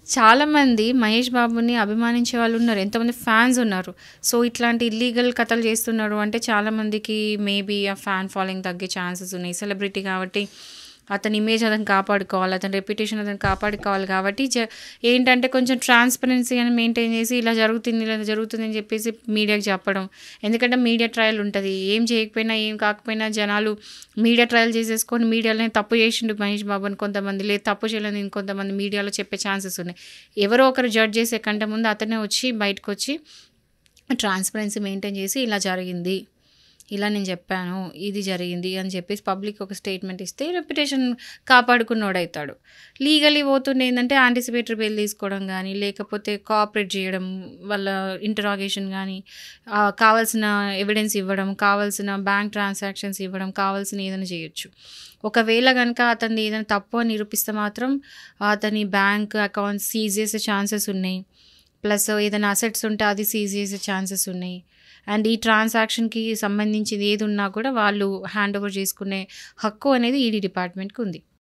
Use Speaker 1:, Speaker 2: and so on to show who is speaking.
Speaker 1: చాలామంది మహేష్ బాబుని అభిమానించే వాళ్ళున్నారు. ఎంతమంది ఫ్యాన్స్ ఉన్నారు. సో, ఇట్లాంటి ఇల్లీగల్ కథలు చేస్తున్నాడు అంటే చాలామందికి మేబీ ఆ ఫ్యాన్ ఫాలోయింగ్ తగ్గే ఛాన్సెస్ ఉన్నాయి. సెలబ్రిటీ కాబట్టి అతని ఇమేజ్ అతను కాపాడుకోవాలి. అతని రెప్యుటేషన్ అతను కాపాడుకోవాలి కాబట్టి ఏంటంటే కొంచెం ట్రాన్స్‌పరెన్సీ అని మెయింటైన్ చేసి ఇలా జరుగుతుంది, ఇలా జరుగుతుందని చెప్పేసి మీడియాకి చెప్పడం. ఎందుకంటే మీడియా ట్రయల్ ఉంటది. ఏం చేయకపోయినా, ఏం కాకపోయినా జనాలు మీడియా ట్రయల్ చేసేసుకొని మీడియాలోనే తప్పు చేసిండు మహేష్ బాబు అని కొంతమంది, లేదు తప్పు చేయలేదని ఇంకొంతమంది మీడియాలో చెప్పే ఛాన్సెస్ ఉన్నాయి. ఎవరో ఒకరు జడ్జ్ చేసే కంటే ముందు అతనే వచ్చి బయటకొచ్చి ట్రాన్స్‌పరెన్సీ మెయింటైన్ చేసి ఇలా జరిగింది, ఇలా నేను చెప్పాను, ఇది జరిగింది అని చెప్పేసి పబ్లిక్ ఒక స్టేట్మెంట్ ఇస్తే రెప్యుటేషన్ కాపాడుకున్నోడైతాడు. లీగల్లీ పోతుండే ఏందంటే యాంటిసిపేటరీ బెయిల్ తీసుకోవడం గానీ, లేకపోతే కోఆపరేట్ చేయడం, వాళ్ళ ఇంటరాగేషన్ గానీ, కావాల్సిన ఎవిడెన్స్ ఇవ్వడం, కావాల్సిన బ్యాంక్ ట్రాన్సాక్షన్స్ ఇవ్వడం, కావాల్సిన ఏదైనా చేయొచ్చు. ఒకవేళ గనక అతనిది ఏదైనా తప్పు అని నిరూపిస్తే మాత్రం అతని బ్యాంక్ అకౌంట్స్ సీజ్ చేసే ఛాన్సెస్ ఉన్నాయి. ప్లస్ ఏదైనా అసెట్స్ ఉంటే అది సీజ్ చేసే ఛాన్సెస్ ఉన్నాయి. అండ్ ఈ ట్రాన్సాక్షన్‌కి సంబంధించింది ఏదున్నా కూడా వాళ్ళు హ్యాండ్ ఓవర్ చేసుకునే హక్కు అనేది ఈడీ డిపార్ట్మెంట్‌కి ఉంది.